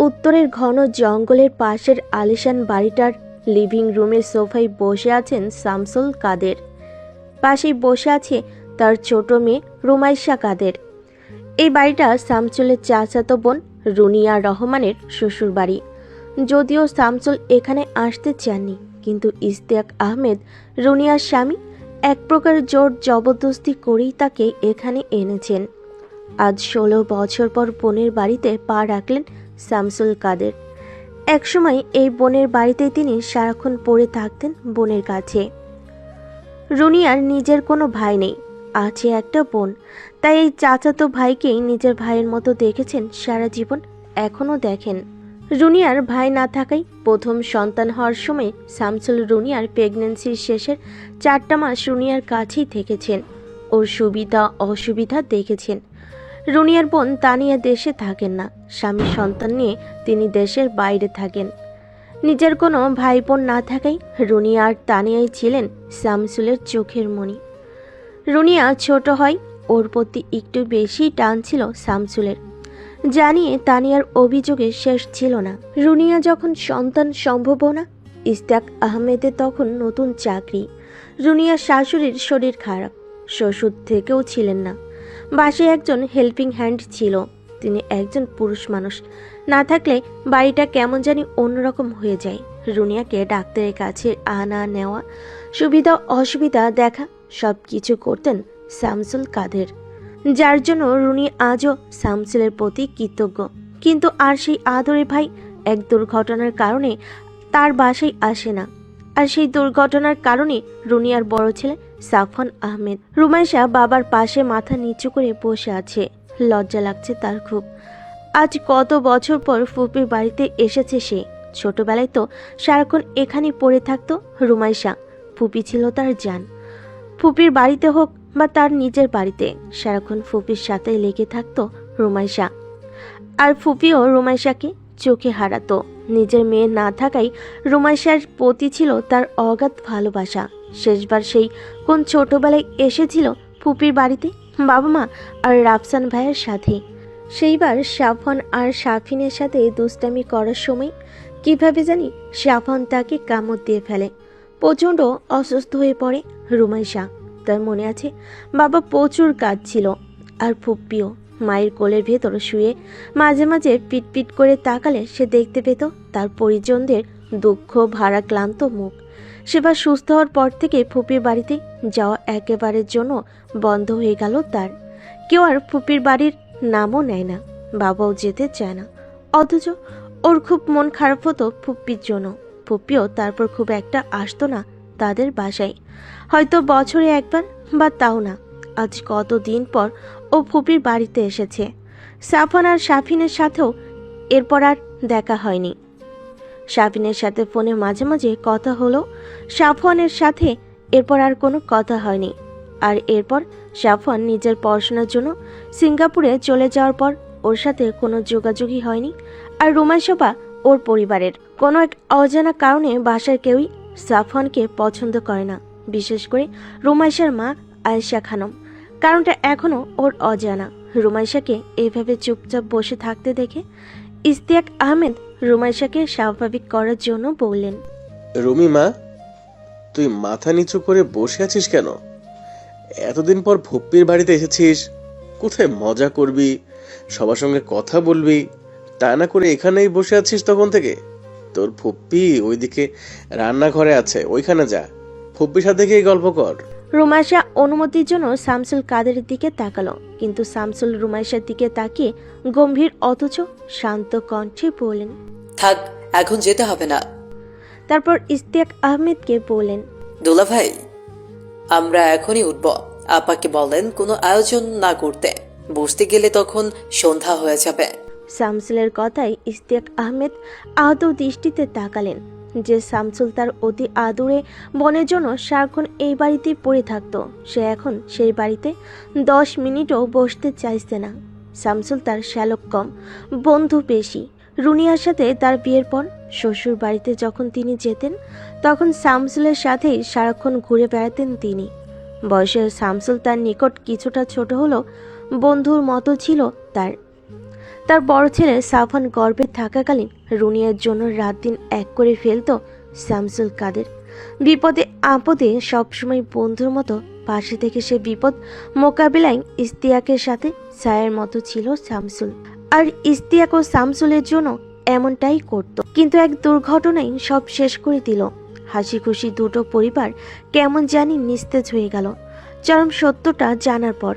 উত্তরের ঘন জঙ্গলের পাশের আলিশান বাড়িটার লিভিং রুমের সোফায় বসে আছেন শামসুল কাদের। পাশেই বসে আছে তার ছোট মেয়ে রুমাইশা কাদের। এই বাড়িটা শামসুলের চাচাতো বোন রুনিয়া রহমানের শ্বশুর বাড়ি। যদিও শামসুল এখানে আসতে চাননি, কিন্তু ইশতিয়াক আহমেদ রুনিয়ার স্বামী এক প্রকার জোর জবরদস্তি করেই তাকে এখানে এনেছেন। আজ 16 বছর পর বোনের বাড়িতে পা রাখলেন শামসুল কাদের। একসময় এই বোনের বাড়িতেই তিনি সারাক্ষণ পড়ে থাকতেন বোনের কাছে। রুনিয়ার নিজের কোনো ভাই নেই, আছে একটা বোন, তাই এই চাচাতো ভাইকেই নিজের ভাইয়ের মতো দেখেছেন সারা জীবন, এখনও দেখেন। রুনিয়ার ভাই না থাকায় প্রথম সন্তান হওয়ার সময় শামসুল রুনিয়ার প্রেগন্যান্সির শেষের 4টা মাস রুনিয়ার কাছেই থেকেছেন, ওর সুবিধা অসুবিধা দেখেছেন। রুনিয়ার বোন তানিয়া দেশে থাকেন না, স্বামী সন্তান নিয়ে তিনি দেশের বাইরে থাকেন। নিজের কোনো ভাই বোন না থাকায় রুনিয়া আর তানিয়াই ছিলেন শামসুলের চোখের মণি। রুনিয়া ছোট হয়, ওর প্রতি একটু বেশি টান ছিল শামসুলের। জানিয়ে তানিয়ার অভিযোগে শেষ ছিল না। রুনিয়া যখন সন্তান সম্ভাবনা, ইশতিয়াক আহমেদের তখন নতুন চাকরি। রুনিয়ার শাশুড়ির শরীর খারাপ, শ্বশুর থেকেও ছিলেন না। বাসায় একজন হেল্পিং হ্যান্ড ছিল, তিনি একজন পুরুষ মানুষ। না থাকলে বাড়িটা কেমন জানি অন্যরকম হয়ে যায়। রুনিয়াকে ডাক্তারের কাছে আনা নেওয়া, সুবিধা অসুবিধা দেখা সব কিছু করতেন শামসুল কাদের, যার জন্য রুনি আজও শামসুলের প্রতি কৃতজ্ঞ। কিন্তু আর সেই আদরের ভাই এক দুর্ঘটনার কারণে তার বাসায় আসে না। আর সেই দুর্ঘটনার কারণে রুনিয়ার বড় ছেলে সাফওয়ান আহমেদ। রুমাইশা বাবার পাশে মাথা নিচু করে বসে আছে, লজ্জা লাগছে তার খুব। আজ কত বছর পর ফুপির বাড়িতে এসেছে সে। ছোটবেলায় তো সারাক্ষণ এখানে পড়ে থাকতো রুমাইশা, ফুপি ছিল তার জান। ফুপির বাড়িতে হোক বা তার নিজের বাড়িতে, সারাক্ষণ ফুপির সাথে লেগে থাকতো রুমাইশা। আর ফুপিও রুমাইশাকে চোখে হারাতো। নিজের মেয়ে না থাকায় রুমাইশার প্রতি ছিল তার অগাধ ভালোবাসা। শেষবার সেই কোন ছোটবেলায় এসেছিল ফুপির বাড়িতে বাবা মা আর রাফসান ভাইয়ের সাথে। সেইবার সাফওয়ান আর সাফিনের সাথে দুষ্টামি করার সময় কিভাবে জানি সাফওয়ান তাকে কামড় দিয়ে ফেলে। প্রচণ্ড অসুস্থ হয়ে পড়ে রুমাইশা। তার মনে আছে বাবা প্রচুর কাঁদছিল, আর ফুপ্পিও মায়ের কোলের ভেতর শুয়ে মাঝে মাঝে পিটপিট করে তাকালে সে দেখতে পেত তার পরিজনদের দুঃখ ভারা ক্লান্ত মুখ। সেবার সুস্থ হওয়ার পর থেকে ফুপির বাড়িতে যাওয়া একেবারের জন্য বন্ধ হয়ে গেল তার। কেউ আর ফুপির বাড়ির নামও নেয় না, বাবাও যেতে চায় না। অথচ ওর খুব মন খারাপ হতো ফুপ্পির জন্য। ফুপ্পিও তারপর খুব একটা আসতো না তাদের বাসায়, হয়তো বছরে একবার বা তাও না। আজ কতদিন পর ও ফুপির বাড়িতে এসেছে। সাফওয়ান আর সাফিনের সাথেও এরপর আর দেখা হয়নি। সাফিনের সাথে ফোনে মাঝে মাঝে কথা হলো, সাফওয়ানের সাথে এরপর আর কোনো কথা হয়নি। আর এরপর সাফওয়ান নিজের পড়াশোনার জন্য সিঙ্গাপুরে চলে যাওয়ার পর ওর সাথে কোনো যোগাযোগই হয়নি। আর রুমাইশা ওর পরিবারের কোনো এক অজানা কারণে বাসার কেউই সাফওয়ানকে পছন্দ করে না, বিশেষ করে রুমাইশার মা আয়েশা খানম। কারণটা এখনও ওর অজানা। রুমাইশাকে এইভাবে চুপচাপ বসে থাকতে দেখে ইশতিয়াক আহমেদ রুমাইশাকে স্বাভাবিক করার জন্য বললেন, রুমি মা, তুই মাথা নিচু করে বসে আছিস কেন? এতদিন পর ফুপ্পির বাড়িতে এসেছিস, কোথায় মজা করবি, সবার সঙ্গে কথা বলবি, তা না করে এখানেই বসে আছিস তখন থেকে। তোর ফুপ্পি ওইদিকে রান্নাঘরে আছে, ওইখানে যা, ফুপ্পির সাথে গিয়ে গল্প কর। রুমাইশা অনুমতির জন্য শামসুল কাদেরের দিকে তাকালো, কিন্তু শামসুল রুমাইশার দিকে তাকিয়ে গম্ভীর অথচ শান্ত কণ্ঠে বললেন, থাক, এখন যেতে হবে না। তারপর ইশতিয়াক আহমেদকে বললেন, দুলা ভাই, আমরা এখনই উঠব। আপাকে বলেন কোনো আয়োজন না করতে, বসতে গেলে তখন সন্ধ্যা হয়ে যাবে। শামসুলের কথায় ইশতিয়াক আহমেদ আদৌ দৃষ্টিতে তাকালেন যে শামসুল তার অতি আদুরে বোনের জন্য সারাক্ষণ এই বাড়িতেই পড়ে থাকতো। সে এখন সেই বাড়িতে 10 মিনিটও বসতে চাইছে না। শামসুল তার শ্যালক কম, বন্ধু বেশি। রুনিয়ার সাথে তার বিয়ের পর শ্বশুর বাড়িতে যখন তিনি যেতেন, তখন শামসুলের সাথেই সারাক্ষণ ঘুরে বেড়াতেন তিনি। বয়সের শামসুল তার নিকট কিছুটা ছোট হলেও বন্ধুর মতো ছিল তার। তার বড় ছেলে সাফওয়ান গর্ভে থাকাকালীন রুনিয়ার জন্য রাত দিন এক করে ফেলতো শামসুল কাদের। বিপদে আপদে সবসময় বন্ধুর মতো পাশে থেকে সে বিপদ মোকাবিলায় ইস্তিয়াকের সাথে ছায়ার মতো ছিল শামসুল। আর ইস্তিয়াক ও শামসুলের জন্য এমনটাই করত। কিন্তু এক দুর্ঘটনায় সব শেষ করে দিল। হাসি খুশি দুটো পরিবার কেমন জানি নিস্তেজ হয়ে গেল চরম সত্যটা জানার পর।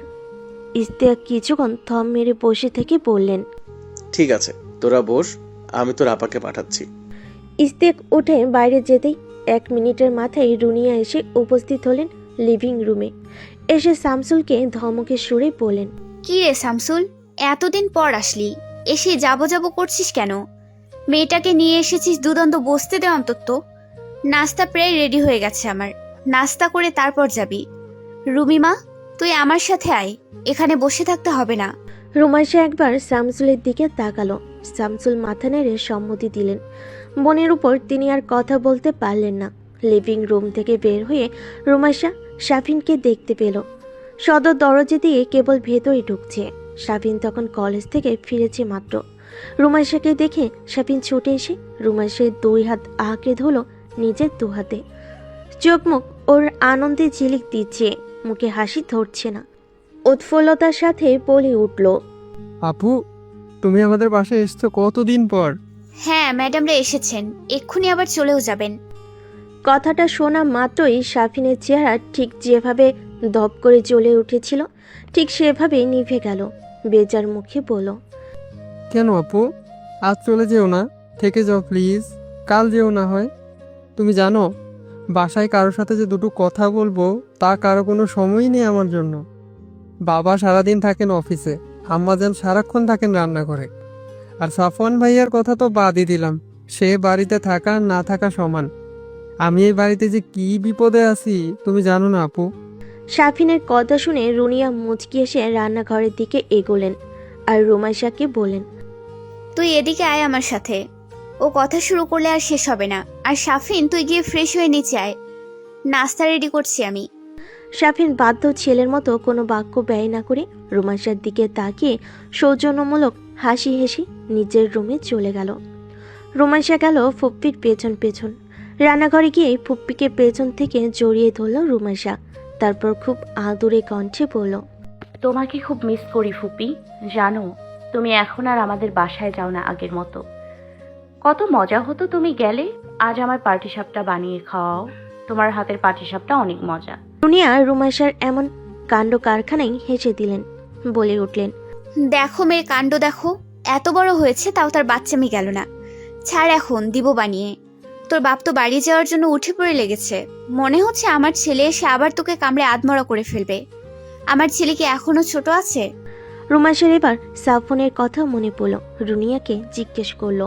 ইস্তিয়াক কিছুক্ষণ থম মেরে বসে থেকে বললেন, ঠিক আছে, তোরা বস, আমি তোর আপাকে পাঠাচ্ছি। ইস্তিয়াক উঠে বাইরে যেতেই 1 মিনিটের মাথায় রুনিয়া এসে উপস্থিত হলেন লিভিং রুমে। এসে শামসুলকে ধমকে সুরে বললেন, কি রে শামসুল, এতদিন পর আসলি, এসে যাবো যাবো করছিস কেন? মেয়েটাকে নিয়ে এসেছিস দুদণ্ড বসতে দে অন্তত। নাস্তা প্রায় রেডি হয়ে গেছে আমার, নাস্তা করে তারপর যাবি। রুমিমা, তুই আমার সাথে আয়, এখানে বসে থাকতে হবে না। রুমাইশা একবার শামসুলের দিকে তাকালো। শামসুল মাথা নেড়ে সম্মতি দিলেন। বোনের উপর তিনি আর কথা বলতে পারলেন না। লিভিং রুম থেকে বের হয়ে রুমাইশা শাফিনকে দেখতে পেল। সদর দরজা দিয়ে কেবল ভেতরে ঢুকছে। শাফিন তখন কলেজ থেকে ফিরেছে মাত্র। রুমাইশাকে দেখে শাফিন ছুটে এসে রুমাইশার 2 হাত আঁকড়ে ধরল নিজের 2 হাতে। চোখ মুখ ওর আনন্দে ঝিলিক দিচ্ছে, মুখে হাসি ধরছে না। উৎফুল্লতার সাথে বলে উঠল, আপু, তুমি আমাদের বাসায় এসছো কতদিন পর? হ্যাঁ, ম্যাডামরা এসেছেন, এক্ষুনি আবার চলেও যাবেন। কথাটা শোনা মাত্রই শাফিনের চেহারা ঠিক যেভাবে ধপ করে জ্বলে উঠেছিল ঠিক সেভাবে নিভে গেল। বেজার মুখে বলল, কেন আপু, আজ চলে যেও না, থেকে যাও প্লিজ, কাল যেও না হয়। তুমি জানো বাসায় কারোর সাথে যে দুটো কথা বলবো তা কারো কোনো সময়ই নেই আমার জন্য। বাবা সারাদিন থাকেন অফিসে, আম্মাজান সারাক্ষণ থাকেন রান্নাঘরে। আর সাফওয়ান ভাইয়ার কথা তো বাদই দিলাম, সে বাড়িতে থাকা আর না থাকা সমান। আমি এই বাড়িতে যে কি বিপদে আছি তুমি জানো না আপু। শাফিনের কথা শুনে রুনিয়া মুচকি এসে রান্নাঘরের দিকে এগোলেন আর রুমাইশাকে বলেন, তুই এদিকে আয় আমার সাথে। ও কথা শুরু করলে আর শেষ হবে না। আর শাফিন, তুই গিয়ে ফ্রেশ হয়ে নিচে আয়, নাস্তা রেডি করছি আমি। শাফিন বাধ্য ছেলের মতো কোনো বাক্য ব্যয় না করে রুমাইশার দিকে তাকিয়ে সৌজন্যমূলক হাসি হেসে নিজের রুমে চলে গেল। রুমাইশা গেল ফুপ্পির পেছন পেছন। রান্নাঘরে গিয়ে ফুপ্পিকে পেছন থেকে জড়িয়ে ধরল রুমাইশা। তারপর খুব আদুরে কণ্ঠে বলল, তোমাকে খুব মিস করি ফুপি। জানো, তুমি এখন আর আমাদের বাসায় যাও না আগের মতো। কত মজা হতো তুমি গেলে। আজ আমার পাটিসাপটা বানিয়ে খাওয়াও, তোমার হাতের পাটিসাপটা অনেক মজা। রুনিয়া রুমাইশার এমন কাণ্ড কারখানায় হেসে দিলেন, বলে উঠলেন, দেখো মেয়ের কাণ্ড দেখো, এত বড় হয়েছে তাও তার বাচ্চামি গেল না। ছাড়, এখন দিব বানিয়ে। তোর বাপ তো বাড়ি যাওয়ার জন্য উঠে পড়ে লেগেছে। মনে হচ্ছে আমার ছেলে এসে আবার তোকে কামড়ে আধমরা করে ফেলবে। আমার ছেলে কি এখনো ছোট আছে? রুমাইশার এবার সাফনের কথা মনে পড়ল। রুনিয়াকে জিজ্ঞেস করলো,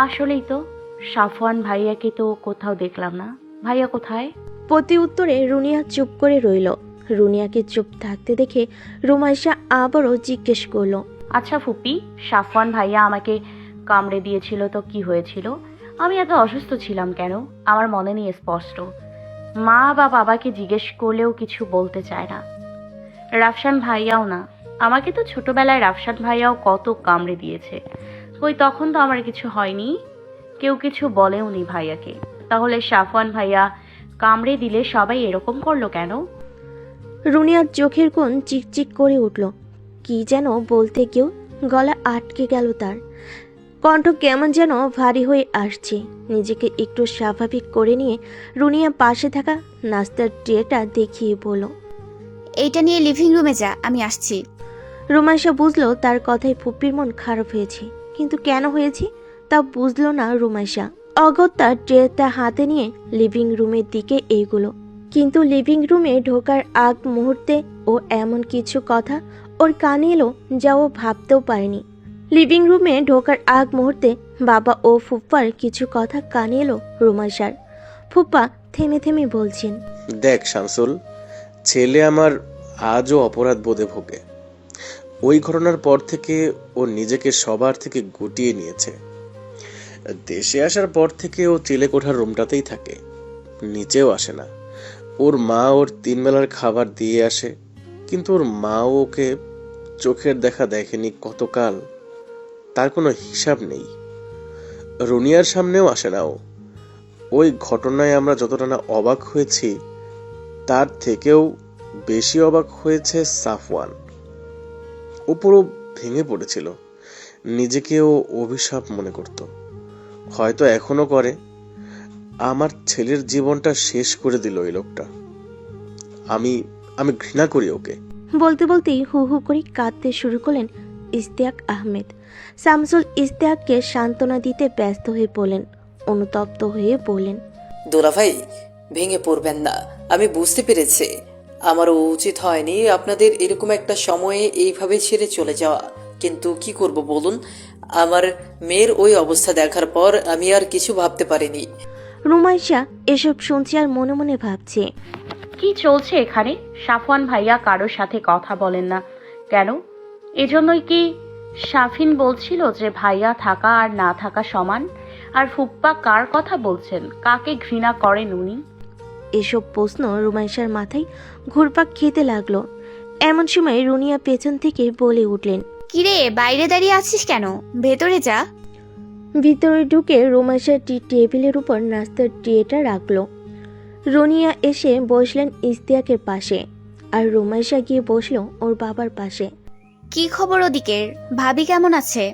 আসলেই তো, সাফওয়ান ভাইয়াকে তো কোথাও দেখলাম না। ভাইয়া কোথায়? প্রতি উত্তরে রুনিয়া চুপ করে রইল। রুনিয়াকে চুপ থাকতে দেখে রুমাইশা আবারও জিজ্ঞেস করলো, আচ্ছা ফুপি, সাফওয়ান ভাইয়া আমাকে কামড়ে দিয়েছিল তো কি হয়েছিল? আমি এত অসুস্থ ছিলাম কেন? আমার মনে নেই স্পষ্ট। মা বা বাবাকে জিজ্ঞেস করলেও কিছু বলতে চায় না। রাফসান ভাইয়াও না। আমাকে তো ছোটবেলায় রাফসান ভাইয়াও কত কামড়ে দিয়েছে। কই, তখন তো আমার কিছু হয়নি, কেউ কিছু বলেও নি ভাইয়াকে। তাহলে সাফওয়ান ভাইয়া কামড়ে দিলে সবাই এরকম করলো কেন? রুনিয়ার চোখের কোণ চিকচিক করে উঠল। কি যেন বলতে গিয়েও গলা আটকে গেল তার। কণ্ঠ কেমন যেন ভারী হয়ে আসছে। নিজেকে একটু স্বাভাবিক করে নিয়ে রুনিয়া পাশে থাকা নাস্তার ট্রেটা দেখিয়ে বলল, এইটা নিয়ে লিভিং রুমে যা, আমি আসছি। রুমাইশা বুঝলো তার কথায় ফুপ্পির মন খারাপ হয়েছে, কিন্তু কেন হয়েছে তা বুঝলো না রুমাইশা। অগত্যা ট্রেটা হাতে নিয়ে লিভিং রুমের দিকে এগোলো। কিন্তু লিভিং রুমে ঢোকার আগ মুহূর্তে ও এমন কিছু কথা ওর কানে এলো যা ও ভাবতেও পারেনি। লিভিং রুমে ঢোকার আগ মুহূর্তে বাবা ও ফুপ্পার কিছু কথা কানে এলো রুমাইশার। ফুপ্পা থেমে থেমে বলছেন, দেখ শামসুল, ছেলে আমার আজও অপরাধ বোধে ভোগে। ওই ঘটনার পর থেকে ও নিজেকে সবার থেকে গুটিয়ে নিয়েছে। দেশে আসার পর থেকে ও চিলেকোঠার রুমটাতেই থাকে, নিচেও আসে না। ওর মা ওর 3 বেলার খাবার দিয়ে আসে, কিন্তু ওর মাও ওকে চোখের দেখা দেখেনি কতকাল। তার কোনো হিসাব নেই। রুনিয়ার সামনেও আসে না ও। ওই ঘটনায় আমরা যতটা না অবাক হয়েছি, তার থেকেও বেশি অবাক হয়েছে সাফওয়ান। ও পুরো ভেঙে পড়েছিল, নিজেকে ও অভিশাপ মনে করত, হয়তো এখনো করে। আমার ছেলের জীবনটা শেষ করে দিল এই লোকটা। আমি আমি ঘৃণা করি ওকে। বলতে বলতেই হু হু করে কাঁদতে শুরু করলেন ইশতিয়াক আহমেদ। শামসুল ইশতিয়াককে সান্ত্বনা দিতে ব্যস্ত হয়ে পড়লেন, অনুতপ্ত হয়ে বললেন, দুলাভাই, ভেঙে পড়বেন না। আমি বুঝতে পেরেছি আমারও উচিত হয়নি আপনাদের এরকম একটা সময়ে এইভাবে ছেড়ে চলে যাওয়া, কিন্তু কি করব বলুন। আমার মেয়ের ওই অবস্থা দেখার পর আমি আর কিছু ভাবতে পারিনি। রুমাইশা এসব শুনছে আর মনে মনে ভাবছে, কি চলছে এখানে? সাফওয়ান ভাইয়া কারোর সাথে কথা বলেন না কেন? এজন্যই কি শাফিন বলছিল যে ভাইয়া থাকা আর না থাকা সমান? আর ফুপ্পা কার কথা বলছেন? কাকে ঘৃণা করেন উনি? এসব প্রশ্ন রুমাইশার মাথায় ঘুরপাক খেতে লাগলো। এমন সময় রুনিয়া পেছন থেকে বলে উঠলেন, কিরে, বাইরে দাঁড়িয়ে আছিস কেন? ভেতরে যা। ভিতরে ঢুকে রুমাইশা টেবিলের উপর নাস্তার ট্রেটা রাখলো। রুনিয়া এসে বসলেন ইশতিয়াকের পাশে, আর রুমাইশা গিয়ে বসলো ওর বাবার পাশে। কি খবর ওদিকের? ভাবি কেমন আছে?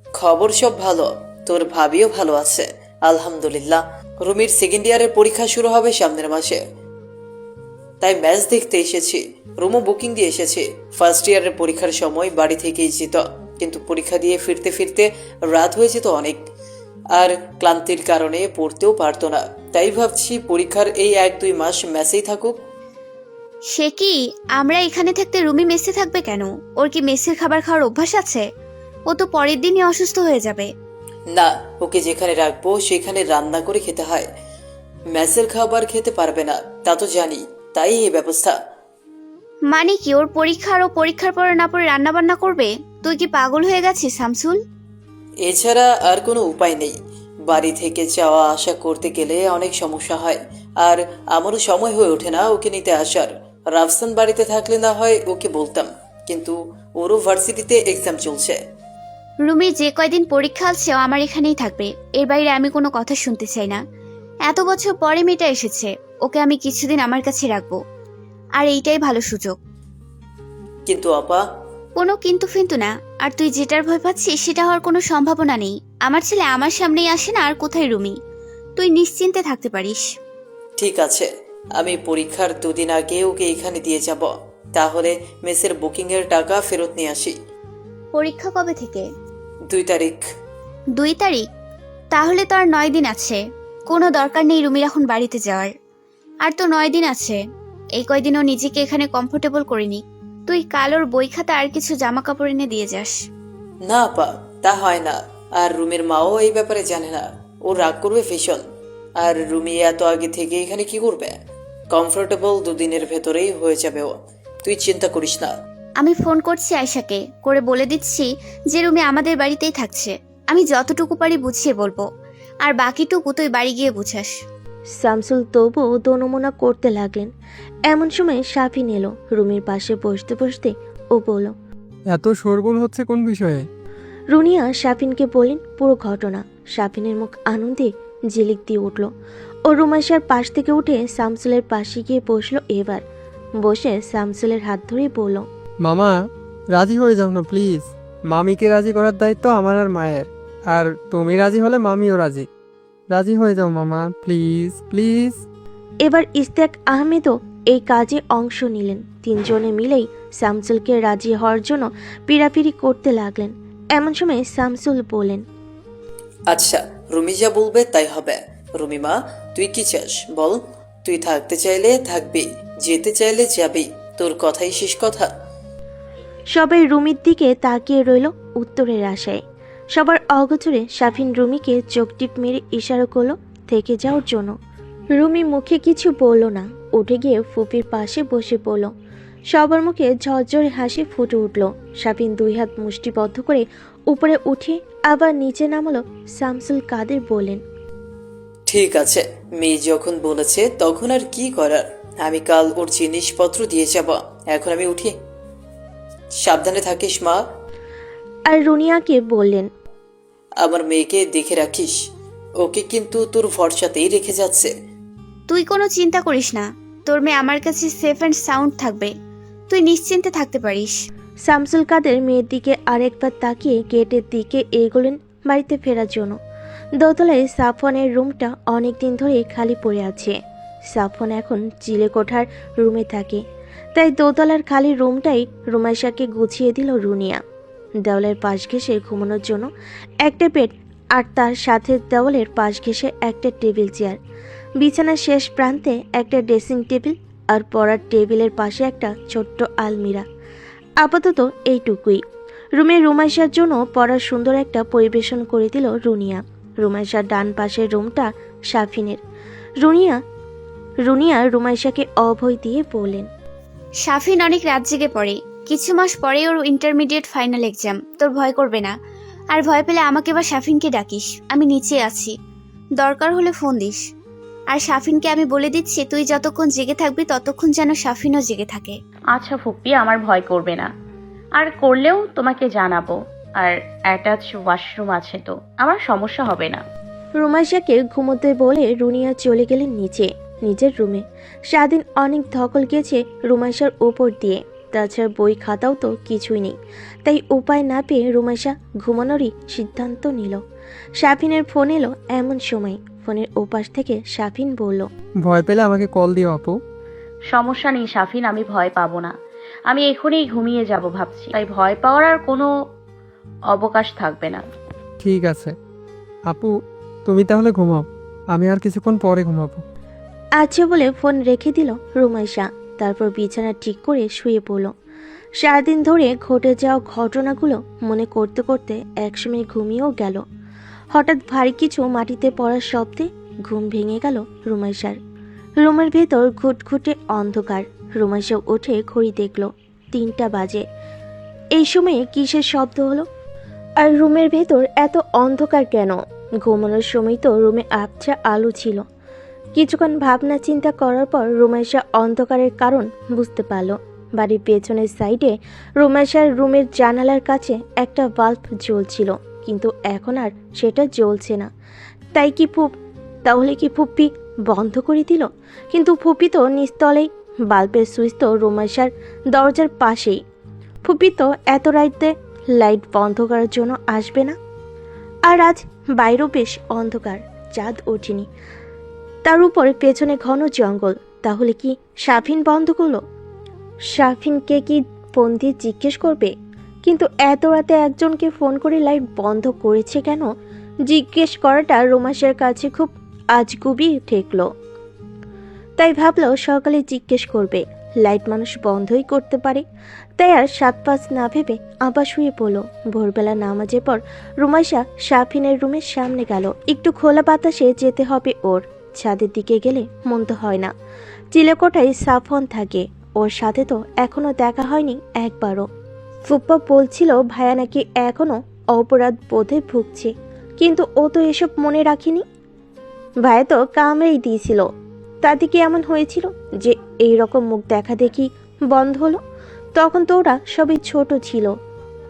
খবর সব ভালো, তোর ভাবিও ভালো আছে আলহামদুলিল্লাহ। রুমির সেকেন্ড ইয়ারের পরীক্ষা শুরু হবে সামনের মাসে, তাই ম্যাচ দেখতে এসেছি। রুমও বুকিং দিয়ে এসেছি। ফার্স্ট ইয়ারের পরীক্ষার সময় বাড়ি থেকেই যেত, কিন্তু পরীক্ষা দিয়ে ফিরতে ফিরতে রাত হয়ে যেত অনেক, আর ক্লান্তির কারণে পড়তেও পারতো না। তাই ভাবছি পরীক্ষার এই 1-2 মাস ম্যাচেই থাকুক। সে কি, আমরা এখানে থাকতে রুমি মেসে থাকবে কেন? ওর কি মেসের খাবার খাওয়ার অভ্যাস আছে? ও তো পরের দিনই অসুস্থ হয়ে যাবে। না, ওকে যেখানে রাখবো সেখানে রান্না করে খেতে হয়। ম্যাচের খাবার খেতে পারবে না তা তো জানি, তাই এই ব্যবস্থা। মানে কি, ওর পরীক্ষা আর ও পরীক্ষার পরে না পরে রান্না বান্না করবে? তুই কি পাগল হয়ে গেছিস শামসুল? এছাড়া আর কোনো উপায় নেই। বাড়ি থেকে যাওয়া আসা করতে গেলে অনেক সমস্যা হয়, আর আমারও সময় হয়ে ওঠে না ওকে নিতে আসার। রাফসান বাড়িতে থাকলে না হয় ওকে বলতাম, কিন্তু ওরও ভার্সিটিতে এক্সাম চলছে। রুমির যে কয়দিন পরীক্ষা আছে ও আমার এখানেই থাকবে, এর বাইরে আমি কোনো কথা শুনতে চাই না। এত বছর পরে মেয়েটা এসেছে, ওকে আমি কিছুদিন আমার কাছে রাখবো, আর এইটাই ভালো সুযোগ। কিন্তু আপা। কোনো কিন্তু ফিন্তু না। আর তুই যেটার ভয় পাচ্ছিস সেটা হওয়ার কোনো সম্ভাবনা নেই। আমার ছেলে আমার সামনেই আসে না, আর কোথায় রুমি? তুই নিশ্চিন্তে থাকতে পারিস। ঠিক আছে, আমি পরীক্ষার 2 দিন আগে ওকে এখানে দিয়ে যাব, তাহলে মেসের বুকিং এর টাকা ফেরত নিয়ে আসি। পরীক্ষা কবে থেকে? 2 তারিখ। 2 তারিখ? তাহলে তো আর 9 দিন আছে। কোনো দরকার নেই রুমির এখন বাড়িতে যাওয়ার। আর তো 9 দিন আছে, এই কয়দিনও নিজেকে এখানে কমফোর্টেবল করে নি। তুই কাল ওর বই খাতা আর কিছু জামা কাপড় এনে দিয়ে যাস। না আপা, তা হয় না। আর রুমির মাও এই ব্যাপারে জানে না, ও রাগ করবে ভীষণ। আর রুমি এত আগে থেকে এখানে কি করবে? কমফোর্টেবল 2 দিনের ভেতরেই হয়ে যাবে ও, তুই চিন্তা করিস না। আমি ফোন করছি আয়শাকে, করে বলে দিচ্ছি যে রুমি আমাদের বাড়িতেই থাকছে। আমি যতটুকু পারি বুঝিয়ে বলবো, আর বাকিটুকু তুই বাড়ি গিয়ে বুঝাস। শামসুল তবুও দনমনা করতে লাগলেন। এমন সময় শাফিন এলো। রুমির পাশে বসতে বসতে ও বলল, এত শোরগোল হচ্ছে কোন বিষয়ে? রুনিয়া শাফিনকে বললেন পুরো ঘটনা। শাফিনের মুখ আনন্দে ঝিলিক দিয়ে উঠল। ও রুমাইশার পাশ থেকে উঠে শামসুলের পাশে গিয়ে বসলো। এবার বসে শামসুলের হাত ধরে বলল, মামা, রাজি হয়ে যাও না প্লিজ। মামিকে রাজি করার দায়িত্ব আমার আর মায়ের, আর তুমি রাজি হলে মামিও রাজি। রাজি হয়ে যাও মামা, প্লিজ প্লিজ। এবার ইশতিয়াক আহমেদও এই কাজে অংশ নিলেন। তিনজনে মিলেই শামসুলকে রাজি হওয়ার জন্য পিড়াপিড়ি করতে লাগলেন। এমন সময় শামসুল বলেন, আচ্ছা, রুমি যা বলবে তাই হবে। রুমি মা, তুই কি চাস বল? তুই থাকতে চাইলে থাকবি, যেতে চাইলে যাবি, তোর কথাই শেষ কথা। সবাই রুমির দিকে তাকিয়ে রইল উত্তরের আশায়। সবার অগোচরে শাফিন রুমিকে চোখ টিপ মেরে ইশারা করলো থেকে যাওয়ার জন্য। রুমি মুখে কিছু বলল না, উঠে গিয়ে ফুপির পাশে বসে পড়ল। সবার মুখে ঝরঝরে হাসি ফুটে উঠল। শাফিন 2 হাত মুষ্টিবদ্ধ করে উপরে উঠে আবার নিচে নামালো। শামসুল কাদের বলেন, ঠিক আছে, মেয়ে যখন বলেছে তখন আর কি করার। আমি কাল ওর জিনিসপত্র দিয়ে যাব। এখন আমি উঠি। সাবধানে থাকিস মা। আর রুনিয়াকে বললেন, আমার মেয়েকে দেখে রাখিস, ওকে কিন্তু তোর ভরসাতেই রেখে যাচ্ছে। তুই কোনো চিন্তা করিস না, তোর মেয়ে আমার কাছে সেফ অ্যান্ড সাউন্ড থাকবে, তুই নিশ্চিন্তে থাকতে পারিস। শামসুল কাদের মেয়ের দিকে আরেকবার তাকিয়ে গেটের দিকে এগোলেন বাড়িতে ফেরার জন্য। দোতলায় সাফওয়ানের রুমটা অনেকদিন ধরে খালি পড়ে আছে। সাফওয়ান এখন চিলেকোঠার রুমে থাকে, তাই দোতলার খালি রুমটাই রুমাইশাকে গুছিয়ে দিল রুনিয়া। দেওয়ালের পাশ ঘেঁষে ঘুমানোর জন্য একটা বেড, আর তার সাথে দেওয়ালের পাশ ঘেঁষে একটা টেবিল চেয়ার, বিছানার শেষ প্রান্তে একটা ড্রেসিং টেবিল, আর পড়ার টেবিলের পাশে একটা ছোট্ট আলমিরা। আপাতত এইটুকুই। রুমে রুমাইশার জন্য পড়ার সুন্দর একটা পরিবেশন করে দিল রুনিয়া। রুমাইশার ডান পাশের রুমটা শাফিনের। রুনিয়া রুমাইশাকে অভয় দিয়ে বললেন, শাফিন অনেক রাত জেগে পড়ে, কিছু মাস পরে ওর ইন্টারমিডিয়েট ফাইনাল এক্সাম, তোর ভয় করবে না। আর ভয় পেলে আমাকে বা শাফিনকে ডাকিস, আমি নিচে আছি, দরকার হলে ফোন দিস। আর শাফিনকে আমি বলে দিচ্ছি, তুই যতক্ষণ জেগে থাকবি ততক্ষণ যেন শাফিনও জেগে থাকে। আচ্ছা ফুপ্পি, আমার ভয় করবে না, আর করলেও তোমাকে জানাবো। আর অ্যাটাচ ওয়াশরুম আছে তো, আমার সমস্যা হবে না। রুমাইশাকে ঘুমোতে বলে রুনিয়া চলে গেলেন নিজের রুমে। সারাদিন অনেক ধকল গেছে রুমাইশার ওপর দিয়ে, তাছাড়া বই খাতাও তো কিছুই নেই। তাই উপায় না পেয়ে রুমাইশা ঘুমানোরই সিদ্ধান্ত নিল। শাফিনের ফোন এলো এমন সময়। ফোনের ওপাশ থেকে শাফিন বলল, ভয় পেলে আমাকে কল দিও আপু। সমস্যা নেই শাফিন, আমি ভয় পাবো না। আমি এখনই ঘুমিয়ে যাব ভাবছি, তাই ভয় পাওয়ার আর কোনো অবকাশ থাকবে না। ঠিক আছে আপু, তুমি তাহলে ঘুমাও, আমি আর কিছুক্ষণ পরে ঘুমাবো। আচ্ছা বলে ফোন রেখে দিল রুমাইশা। তারপর বিছানা ঠিক করে শুয়ে পড়ল। সারাদিন ধরে ঘটে যাওয়া ঘটনাগুলো মনে করতে করতে একসময় ঘুমিয়েও গেল। হঠাৎ ভারী কিছু মাটিতে পড়ার শব্দে ঘুম ভেঙে গেল রুমাইশার। রুমের ভেতর ঘুটঘুটে অন্ধকার। রুমাইশা উঠে ঘড়ি দেখল 3টা বাজে। এই সময়ে কিসের শব্দ হলো? আর রুমের ভেতর এত অন্ধকার কেন? ঘুমানোর সময় তো রুমে আবছা আলো ছিল। কিছুক্ষণ ভাবনা চিন্তা করার পর রুমাইশা অন্ধকারের কারণ বুঝতে পারল। বাড়ির পেছনের সাইডে রুমাইশার রুমের জানালার কাছে একটা বাল্ব জ্বলছিল, কিন্তু এখন আর সেটা জ্বলছে না। তাহলে কি ফুপ্পি বন্ধ করে দিল? কিন্তু ফুপ্পি তো নিচতলেই, বাল্বের সুইচ তো রুমাইশার দরজার পাশেই। ফুপ্পি তো এত রাইতে লাইট বন্ধ করার জন্য আসবে না। আর আজ বাইরেও বেশ অন্ধকার, চাঁদ ওঠেনি, তার উপরে পেছনে ঘন জঙ্গল। তাহলে কি শাফিন বন্ধ করলো? শাফিনকে কি ফোন দিয়ে জিজ্ঞেস করবে? কিন্তু এত রাতে একজনকে ফোন করে লাইট বন্ধ করেছে কেন? জিজ্ঞেস করাটা রোমাশের কাছে খুব আজগুবি ঠেকলো। তাই ভাবলো সকালে জিজ্ঞেস করবে। লাইট মানুষ বন্ধই করতে পারে। তাই আর 7-5 না ভেবে আবার শুয়ে পড়লো। ভোরবেলা নামাজের পর রুমাইশা শাফিনের রুমের সামনে গেল। একটু খোলা বাতাসে যেতে হবে ওর। ছাদের দিকে গেলে মন তো হয় না। চিলেকোঠায় সাফওয়ান থাকে, ওর সাথে তো এখনো দেখা হয়নি একবারও। ফুপ্পা বলছিল ভাইয়া নাকি এখনো অপরাধ বোধে ভুগছে, কিন্তু ও তো এসব মনে রাখেনি। ভাইয়া তো কামড়েই দিয়েছিল, তাতে কি এমন হয়েছিল যে এই রকম মুখ দেখা দেখি বন্ধ হলো? তখন তো ওরা সবই ছোট ছিল,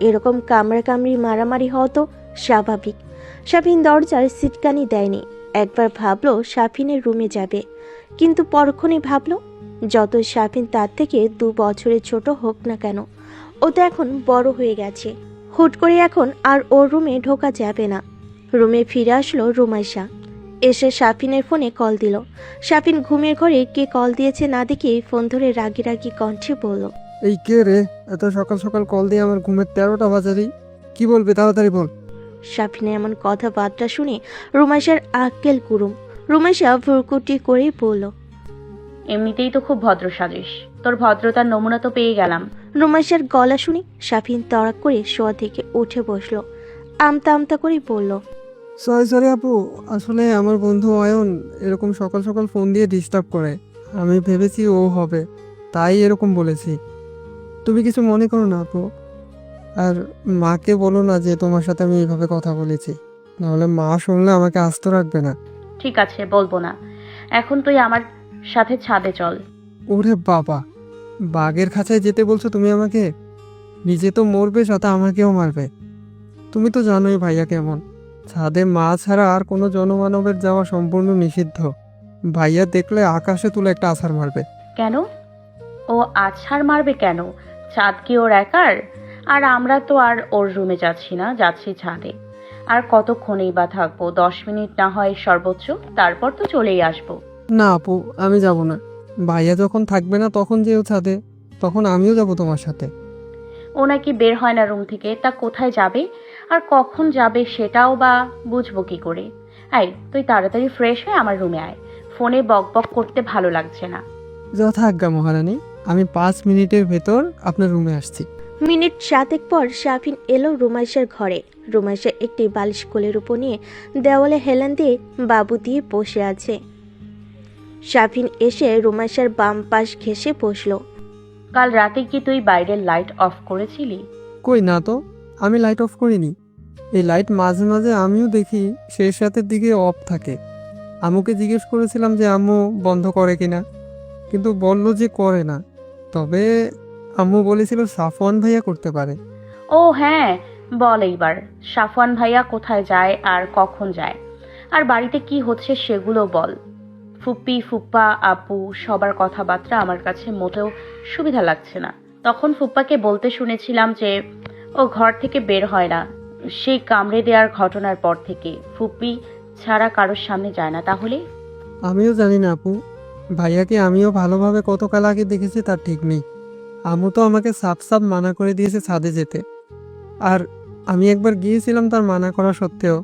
এরকম কামড়াকামড়ি মারামারি হওয়া তো স্বাভাবিক। শাফিন দরজার সিটকানি দেয়নি। একবার ভাবলো শাফিনের রুমে যাবে, কিন্তু পরক্ষণে ভাবলো যত শাফিন তার থেকে 2 বছরের ছোট হোক না কেন, ও তো এখন বড় হয়ে গেছে। হুট করে এখন আর ওর রুমে ঢোকা যাবে না। রুমে ফিরে আসলো রুমাইশা। এসে শাফিনের ফোনে কল দিল। শাফিন ঘুমের ঘরে কে কল দিয়েছে না দেখে ফোন ধরে রাগি রাগি কণ্ঠে বলল, এই কে রে, এত সকাল সকাল কল দিয়ে আমার ঘুমের 13টা বাজারি? কি বলবি তাড়াতাড়ি বল। শাফিনের এমন কথাবার্তা শুনে রুমাইশার আক্কেল কুরুম। রুমাইশা ভুরকুটি করেই বলল, এমনিতেই তো খুব ভদ্র সাজিস, তোর ভদ্রতার নমুনা তো পেয়ে গেলাম। রুমাইশার গলা শুনে শাফিন তড়াক করে শোয়া থেকে উঠে বসলো। আমতা আমতা করে বলল, সরি আপু, আসলে আমার বন্ধু অয়ন এরকম সকাল সকাল ফোন দিয়ে ডিস্টার্ব করে, আমি ভেবেছি ও হবে, তাই এরকম বলেছি। তুমি কিছু মনে করো না আপু, আর মাকে বলো না যে তোমার সাথে আমি এইভাবে কথা বলেছি, নাহলে মা শুনলে আমাকে আস্ত রাখবে না। ঠিক আছে, বলবো না। এখন তুই আমার সাথে ছাদে চল। ওরে বাবা, বাঘের খাঁচায় যেতে বলছো তুমি আমাকে? নিজে তো মরবে, সাথে আমাকেও মারবে। তুমি তো জানোই ভাইয়া কেমন। ছাদে মা ছাড়া আর কোনো জনমানবের যাওয়া সম্পূর্ণ নিষিদ্ধ। ভাইয়া দেখলে আকাশে তুলে একটা আছাড় মারবে। কেন? ও আছাড় মারবে কেন? ছাদ কি ওর একার? আর আমরা তো আর ওর রুমে যাচ্ছি না, যাচ্ছি ছাদে। আর কতক্ষণেই বা থাকবো? 10 মিনিট না হয় সর্বোচ্চ, তারপর তো চলেই আসবো। না আপু, আমি যাব না। ভাইয়া যখন থাকবে না তখন যেও ছাদে, তখন আমিও যাব তোমার সাথে। ও নাকি বের হয় না রুম থেকে, তা কোথায় যাবে আর কখন যাবে সেটাও বা বুঝবো কি করে? এই, তুই তাড়াতাড়ি ফ্রেশ হয়ে আমার রুমে আয়। ফোনে বক বক করতে ভালো লাগছে না। যথাজ্ঞা মহারানী, আমি 5 মিনিটের ভেতর আপনার রুমে আসছি। মিনিট 7 পর শাফিন এলো রুমাইশার ঘরে। রুমাইশা একটি বালিশ কোলের উপর নিয়ে দেওয়ালে হেলান দিয়ে বাবু দিয়ে বসে আছে। শাফিন এসে রুমাইশার বাম পাশ ঘেঁষে বসলো। কাল রাতে কি তুই বাইরের লাইট অফ করেছিলি? কই না তো, আমি লাইট অফ করিনি। এই লাইট মাঝে মাঝে আমিও দেখি শেষ রাতের দিকে অফ থাকে। আম্মুকে জিজ্ঞেস করেছিলাম যে আম্মু বন্ধ করে কিনা, কিন্তু বলল যে করে না। তবে আম্মু বলেছিল সাফওয়ান ভাইয়া করতে পারে। ও হ্যাঁ, বল এইবার। সাফওয়ান ভাইয়া কোথায় যায় আর কখন যায়? আর বাড়িতে কি হচ্ছে সেগুলো বল। ফুপ্পি, ফুপ্পা, আপু সবার কথাবার্তা আমার কাছে মোটেও সুবিধা লাগছে না। তখন ফুপ্পাকে বলতে শুনেছিলাম যে ও ঘর থেকে বের হয় না, সেই কামড়ে দেওয়ার ঘটনার পর থেকে ফুপ্পি ছাড়া কারোর সামনে যায় না। তাহলে আমিও জানি না আপু, ভাইয়াকে আমিও ভালোভাবে কতকাল আগে দেখেছি তার ঠিক নেই। আম্মু তো আমাকে সাফ সাফ মানা করে দিয়েছে ছাদে যেতে। আর আমি একবার গিয়েছিলাম তার মানা করা সত্ত্বেও।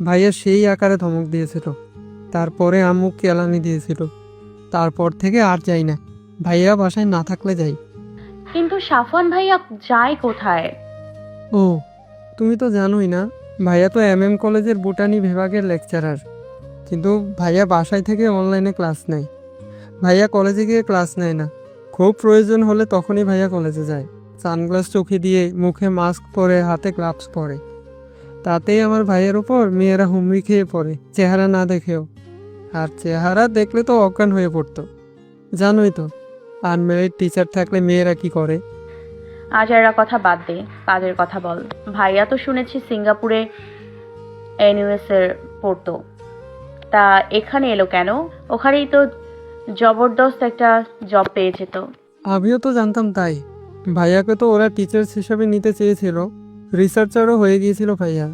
ভাইয়া সেই আকারে ধমক দিয়েছিল। তারপরে আম্মু কেলানি দিয়েছিল। তারপর থেকে আর যাই না, ভাইয়া বাসায় না থাকলে যাই। কিন্তু সাফওয়ান ভাইয়া যায় কোথায়? ও, তুমি তো জানোই না, ভাইয়া তো কলেজের বোটানি বিভাগের লেকচারার। কিন্তু ভাইয়া বাসায় থেকে অনলাইনে ক্লাস নেয়। ভাইয়া কলেজে গিয়ে ক্লাস নেয় না। খুব প্রয়োজন হলে তখনই ভাইয়া কলেজে যায়। সানগ্লাস চোখে দিয়ে, মুখে মাস্ক পরে, হাতে গ্লাভস পরে। তাতেই আমার ভাইয়ের উপর মেয়েরা হুমড়ি খেয়ে পড়ে, চেহারা না দেখেও। আর চেহারা দেখলে তো অজ্ঞান হয়ে পড়তো। জানোই তো, আনমেরিড টিচার থাকলে মেয়েরা কি করে। আজাইরা কথা বাদ দে, কাজের কথা বল। ভাইয়া তো শুনেছি সিঙ্গাপুরে এনইউএস এর পড়তো, তা এখানে এলো কেন? ওখানেই তো জবরদস্ত একটা জব পেয়েছে তো। আমিও তো জানতাম তাই। ভাইয়াকে তো ওরা টিচার্স হিসাবে নিতে চেয়েছিল, রিসার্চারও হয়ে গিয়েছিল ভাইয়া।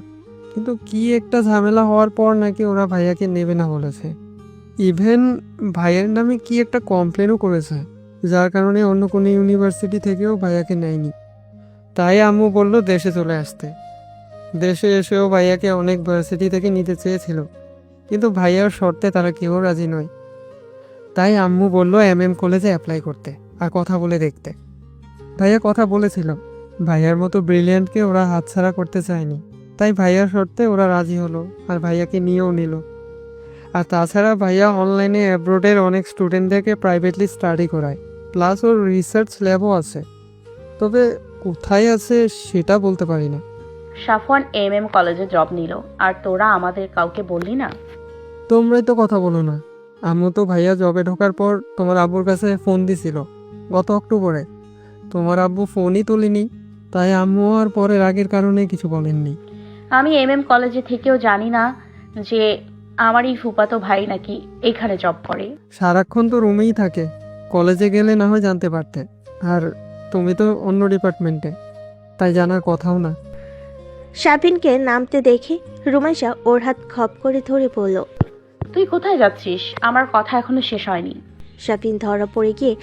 কিন্তু কি একটা ঝামেলা হওয়ার পর নাকি ওরা ভাইয়াকে নেবে না বলেছে। ইভেন ভাইয়ের নামে কি একটা কমপ্লেনও করেছে, যার কারণে অন্য কোনো ইউনিভার্সিটি থেকেও ভাইয়াকে নেয়নি। তাই আম্মু বলল দেশে চলে আসতে। দেশে এসেও ভাইয়াকে অনেক ভার্সিটি থেকে নিতে চেয়েছিল, কিন্তু ভাইয়ার শর্তে তারা কেউ রাজি নয়। তাই আম্মু বলল কলেজে অ্যাপ্লাই করতে আর কথা বলে দেখতে। ভাইয়া কথা বলেছিল। ভাইয়ার মতো ব্রিলিয়ান্টকে ওরা হাতছাড়া করতে চায়নি। তাই ভাইয়ার শর্তে ওরা রাজি হলো আর ভাইয়াকে নিয়েও নিল। আর তাছাড়া ভাইয়া অনলাইনে অ্যাব্রোডের অনেক স্টুডেন্টদেরকে প্রাইভেটলি স্টাডি করায়, প্লাস ওর রিসার্চ ল্যাবও আছে। তবে কোথায় আছে সেটা বলতে পারি না। সাফওয়ান কলেজে জব নিল, আর তোরা আমাদের কাউকে বললি না? তোমরাই তো কথা বলো না। আম্মু তো ভাইয়া জবে ঢোকার পর তোমার আব্বুর কাছে ফোন দিছিল গত অক্টোবরে। তোমার আব্বু ফোনই তুলিনি, তাই আম্মু আর পরে রাগের কারণে কিছু বলেননি। আমি কলেজে থেকেও জানি না যে আমার এই ফুপাতো ভাই নাকি এখানে জব করে। সারাক্ষণ তো রুমেই থাকে, কলেজে গেলে না হয় জানতে পারতে। আর তুমি তো অন্য ডিপার্টমেন্টে, তাই জানার কথাও না। শাফিনকে নামতে দেখে রুমাইশা ওর হাত খপ করে ধরে বলল। তুই কোথায় যাচ্ছিস? আমার কথা এখনো শেষ হয়নি। শাফিন ধরা পড়ে গিয়ে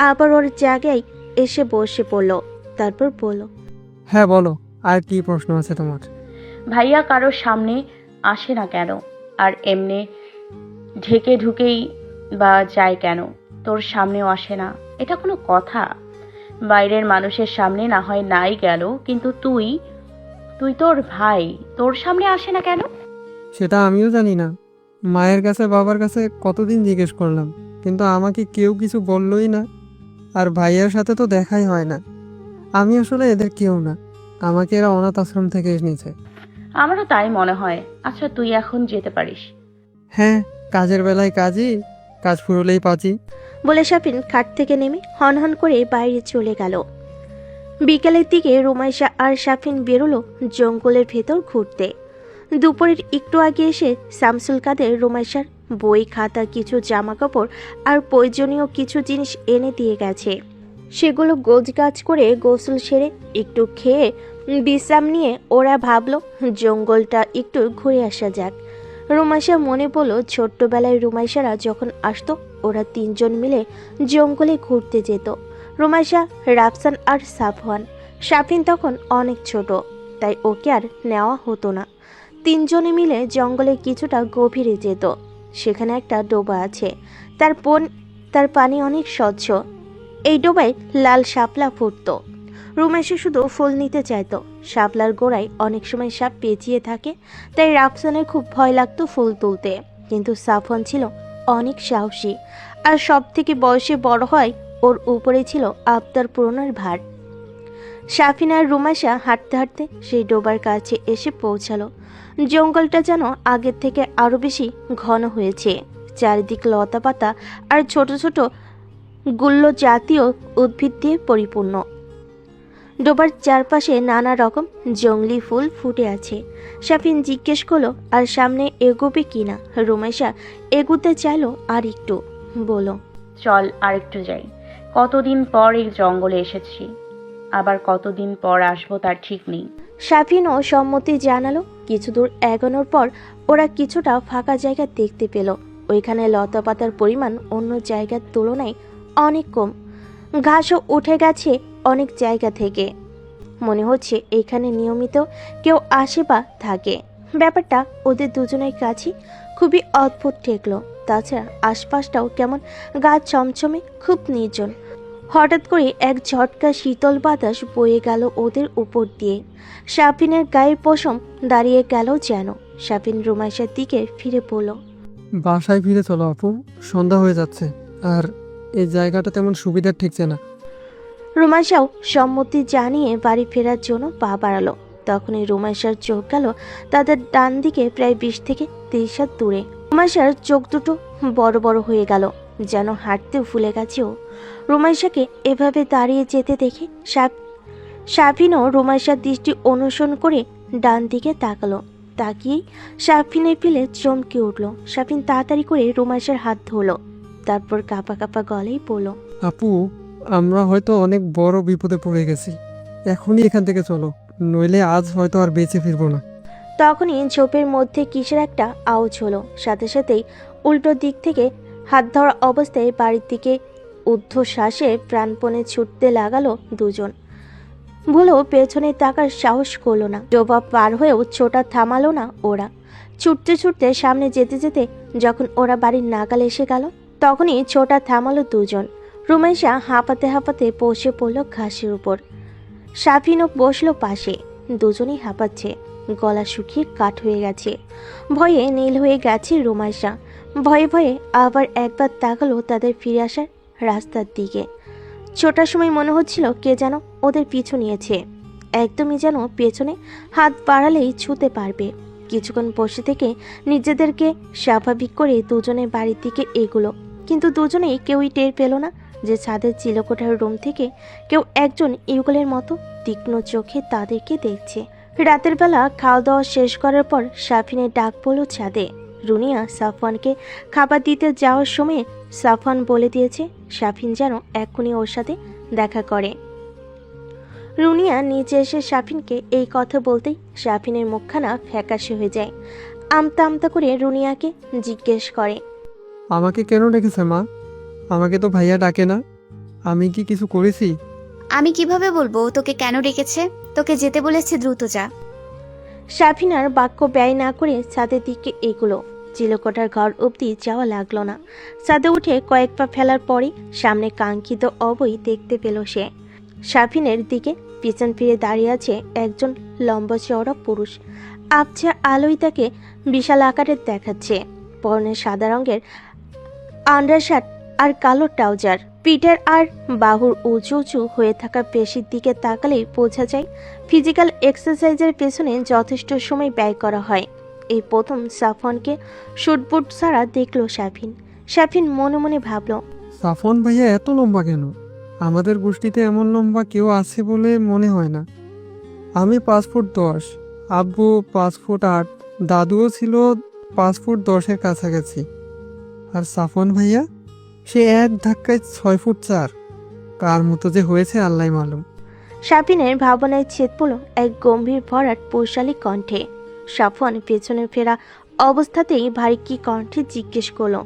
আবার ওর জায়গায় এসে বসে পড়ল। তারপর বলল, হ্যাঁ বলো, আর কি প্রশ্ন আছে তোমার? ভাইয়া কারোর সামনে আসে না কেন? আর এমনি ঢেকে ঢুকেই বা যায় কেন? তোর সামনেও আসে না, এটা কোনো কথা? বাইরের মানুষের সামনে না হয় নাই গেল, কিন্তু তুই তোর ভাই, তোর সামনে আসে না কেন? সেটা আমিও জানি না। মায়ের কাছে, বাবার কাছে কতদিন জিজ্ঞেস করলাম, কিন্তু আমাকে কেউ কিছু বললই না। আর ভাইয়ার সাথে তো দেখাই হয় না। আমি আসলে এদের কেউ না, আমাকে এরা অনাথ আশ্রম থেকে এনেছে। আমারও তাই মনে হয়। আচ্ছা, তুই এখন যেতে পারিস। হ্যাঁ, কাজের বেলায় কাজই, কাজ ফুরলেই পাচি। বলে শাফিন খাট থেকে নেমে হনহন করে বাইরে চলে গেল। বিকেলের দিকে রুমাইশা আর সাফিন বেরোলো জঙ্গলের ভেতর ঘুরতে। দুপুরের একটু আগে এসে শামসুল কাদের রুমাইশার বই খাতা, কিছু জামা কাপড় আর প্রয়োজনীয় কিছু জিনিস এনে দিয়ে গেছে। সেগুলো গোছগাছ করে গোসল সেরে একটু খেয়ে বিশ্রাম নিয়ে ওরা ভাবলো জঙ্গলটা একটু ঘুরে আসা যাক। রুমাইশা মনে পড়লো ছোট্টবেলায় রুমাইশারা যখন আসতো ওরা তিনজন মিলে জঙ্গলে ঘুরতে যেত। রুমাইশা, রাফসান আর সাফওয়ান। সাফিন তখন অনেক ছোট, তাই ওকে আর নেওয়া হতো না। তিনজনে মিলে জঙ্গলে কিছুটা গভীরে যেত। সেখানে একটা ডোবা আছে, তার পানি অনেক স্বচ্ছ। এই ডোবায় লাল শাপলা ফুটতো। রুমেশে শুধু ফুল নিতে চাইতো। শাপলার গোড়ায় অনেক সময় সাপ পেঁচিয়ে থাকে, তাই রাফসানের খুব ভয় লাগতো ফুল তুলতে। কিন্তু সাফওয়ান ছিল অনেক সাহসী, আর সব থেকে বয়সে বড় হয় ওর উপরে ছিল আবদার পূরণের ভার। সাফিন আর রুমাইশা হাঁটতে হাঁটতে সেই ডোবার কাছে এসে পৌঁছালো। জঙ্গলটা যেন আগের থেকে আরো বেশি ঘন হয়েছে। চারিদিক লতা পাতা আর ছোট ছোট গুল্ম জাতীয় উদ্ভিদ দিয়ে পরিপূর্ণ। ডোবার চারপাশে নানা রকম জংলি ফুল ফুটে আছে। সাফিন জিজ্ঞেস করলো আর সামনে এগোবে কিনা। রুমাইশা এগুতে চাইলো আর একটু, বলো, চল আরেকটু যাই। কতদিন পর এই জঙ্গলে এসেছি, আবার কতদিন পর আসবো তার ঠিক নেই। সাফিনও সম্মতি জানালো। কিছু দূর এগোনোর পর ওরা কিছুটা ফাঁকা জায়গা দেখতে পেল। ওইখানে লতা পাতার পরিমাণ অন্য জায়গার তুলনায় অনেক কম। ঘাসও উঠে গেছে অনেক জায়গা থেকে। মনে হচ্ছে এখানে নিয়মিত কেউ আসে বা থাকে। ব্যাপারটা ওদের দুজনের কাছে খুবই অদ্ভুত ঠেকলো। তাছাড়া আশপাশটাও কেমন গা ছমছমে, খুব নির্জন। হঠাৎ করে এক ঝটকা শীতল বাতাস বয়ে গেল ওদের উপর দিয়ে। সাফিনের গায়ের পশম দাঁড়িয়ে গেল যেন। সাফিন রুমাইশার দিকে ফিরে পড়ল। বাসায় ফিরে চলো আপু, সন্ধ্যা হয়ে যাচ্ছে, আর এই জায়গাটা তেমন সুবিধার ঠেকছে না। রুমাইশাও সম্মতি জানিয়ে বাড়ি ফেরার জন্য পা বাড়ালো। তখনই রুমাইশার চোখ গেল তাদের ডান দিকে প্রায় 20 থেকে 30 হাত দূরে। রুমাইশার চোখ দুটো বড় বড় হয়ে গেল, যেন হাঁটতে ভুলে গেছে ও। রুমাইশাকে এভাবে দাঁড়িয়ে যেতে দেখে সাফিনও রুমাইশার দৃষ্টি অনুসরণ করে ডান দিকে তাকালো। তাকিয়েই সাফিনের পিলে চমকে উঠল। সাফিন তাড়াতাড়ি করে রুমাইশার হাত ধরলো, তারপর কাঁপা কাঁপা গলায় বলল, আপু, আমরা হয়তো অনেক বড় বিপদে পড়ে গেছি, এখনই এখান থেকে চলো, নইলে আজ হয়তো আর বেঁচে ফিরবো না। তখনই ঝোপের মধ্যে কিসের একটা আওয়াজ হলো। সাথে সাথেই উল্টো দিক থেকে হাত ধরা অবস্থায় বাড়ির দিকে ঊর্ধ্বশ্বাসে প্রাণপণে ছুটতে লাগালো দুজন। ভুলেও পেছনে তাকার সাহস করলো না। ডোবা পার হয়েও ছোটা থামালো না ওরা। ছুটতে ছুটতে সামনে যেতে যেতে যখন ওরা বাড়ির নাগালে এসে গেল, তখনই ছোটা থামালো দুজন। রুমাইশা হাঁপাতে হাঁপাতে বসে পড়ল ঘাসের উপর। সাফিনও বসলো পাশে। দুজনেই হাঁপাচ্ছে, গলা শুকিয়ে কাঠ হয়ে গেছে। ভয়ে নীল হয়ে গেছে রুমাইশা। ভয়ে ভয়ে আবার একবার তাকালো তাদের ফিরে আসার রাস্তার দিকে। ছোটার সময় মনে হচ্ছিল কে যেন ওদের পিছু নিয়েছে, একদমই যেন পেছনে হাত বাড়ালেই ছুঁতে পারবে। কিছুক্ষণ বসে থেকে নিজেদেরকে স্বাভাবিক করে দুজনের বাড়ির দিকে এগুলো, কিন্তু দুজনেই কেউই টের পেল না যে ছাদের চিলকোঠার রুম থেকে কেউ একজন ইউগলের মতো তীক্ষ্ণ চোখে তাদেরকে দেখছে। রাতের বেলা খাওয়া দাওয়া শেষ করার পর সাফিনের ডাক পড়ল ছাদে। রুনিয়া সাফওয়ানকে খাবার দিতে যাওয়ার সময় সাফওয়ান বলে দিয়েছে সাফিন যেন এক্ষুনি ওর সাথে দেখা করে। রুনিয়া নিচে এসে সাফিনকে এই কথা বলতেই সাফিনের মুখখানা ফ্যাকাশে হয়ে যায়। আমতা আমতা করে রুনিয়াকে জিজ্ঞেস করে, আমাকে কেন ডেকেছে মা? আমাকে তো ভাইয়া ডাকে না, আমি কি কিছু করেছি? আমি কিভাবে বলবো ও তোকে কেন ডেকেছে? তোকে যেতে বলেছে, দ্রুত যা। সাফিন আর বাক্য ব্যয় না করে ছাদের দিকে এগুলো। চিলকোঠার ঘর অবধি যাওয়া লাগলো না। ছাদে উঠে কয়েক পা ফেলার পরে সামনে কাঙ্ক্ষিত অবই দেখতে পেল সে। সাফিনের দিকে পিছন ফিরে দাঁড়িয়ে আছে একজন লম্বা চওড়া পুরুষ। আবছা আলোয় তাকে বিশাল আকারের দেখাচ্ছে। পরনে সাদা রঙের আন্ডারশার্ট আর কালো ট্রাউজার। পিঠের আর বাহুর উঁচু উঁচু হয়ে থাকা পেশির দিকে তাকালেই বোঝা যায় ফিজিক্যাল এক্সারসাইজের পেছনে যথেষ্ট সময় ব্যয় করা হয়। এই প্রথম সাফওয়ানকে শুটবুট ছাড়া দেখলো সাফিন। সাফিন মনে মনে ভাবল, সাফওয়ান ভাইয়া এত লম্বা কেন? আমাদের গোষ্ঠীতে এমন লম্বা কেউ আছে বলে মনে হয় না। আমি 5 ফুট 10, আব্বু 5 ফুট 8, দাদুও ছিল 5 ফুট 10-এর কাছাকাছি। আর সাফওয়ান ভাইয়া, সে এক ধাক্কায় 6 ফুট 4। কার মতো যে হয়েছে আল্লাহ মালুম। সাফিনের ভাবনায় ছেদ পড়ল এক গম্ভীর ভরাট পৌশালী কণ্ঠে। সাফওয়ান পেছনে ফেরা অবস্থাতেই ভারী কি কণ্ঠে জিজ্ঞেস করলো,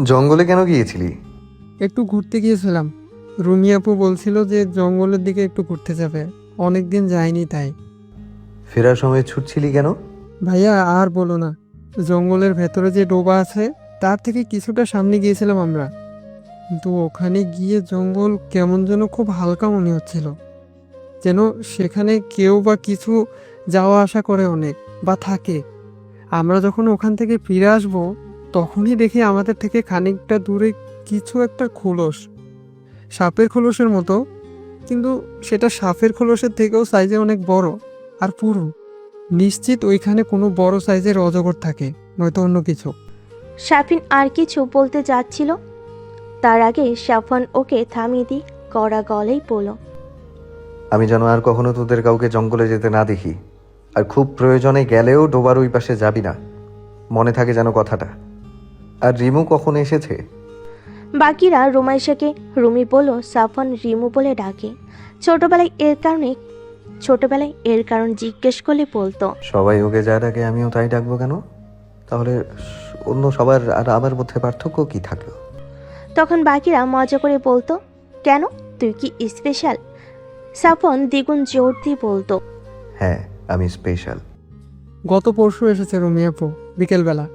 জঙ্গলে কেন গিয়েছিলি? একটু ঘুরতে গিয়েছিলাম। রুমি আপু বলছিল যে জঙ্গলের দিকে একটু ঘুরতে যাবে, অনেকদিন যায়নি তাই। ফেরার সময় ছুটছিলি কেন? ভাইয়া আর বলো না, জঙ্গলের ভেতরে যে ডোবা আছে তার থেকে কিছুটা সামনে গিয়েছিলাম আমরা, কিন্তু ওখানে গিয়ে জঙ্গল কেমন যেন খুব হালকা মনে হচ্ছিল, যেন সেখানে কেউ বা কিছু যাওয়া আসা করে অনেক বা থাকে। আমরা যখন ওখান থেকে ফিরে আসবো তখনই দেখি আমাদের থেকে খানিকটা দূরে কিছু একটা খোলস, সাপের খোলসের মতো, কিন্তু সেটা সাপের খোলসের থেকেও সাইজে অনেক বড় আর পুরু। নিশ্চিত ওইখানে কোনো বড় সাইজের অজগর থাকে, নয়তো অন্য কিছু। সাফিন আর কিছু বলতে যাচ্ছিল, তার আগে সাফওয়ান ওকে থামিয়ে দিয়ে কড়া গলেই বলল, আমি যেন আর কখনো তোদের কাউকে জঙ্গলে যেতে না দেখি, আর খুব প্রয়োজনে গেলেও ডোবার ওই পাশে যাবি না, মনে থাকে যেন কথাটা। আর রিমু কখন এসেছে? বাকিরা রুমাইশাকে রুমি বলল সাফওয়ান রিমু বলে ডাকে। ছোটবেলায় এর কারণ জিজ্ঞেস করলে বলতো, সবাই ওকে যা ডাকে আমিও তাই ডাকবো কেন? তাহলে অন্য সবার আর আমার মধ্যে পার্থক্য কি থাকলো? তখন বাকিরা মজা করে বলতো, কেন, তুই কি স্পেশাল? সাফওয়ান দ্বিগুণ জোর দিয়ে বলতো, হ্যাঁ, আমি স্পেশাল। গত পরশু এসেছে রুমি আপু বিকেলবেলা।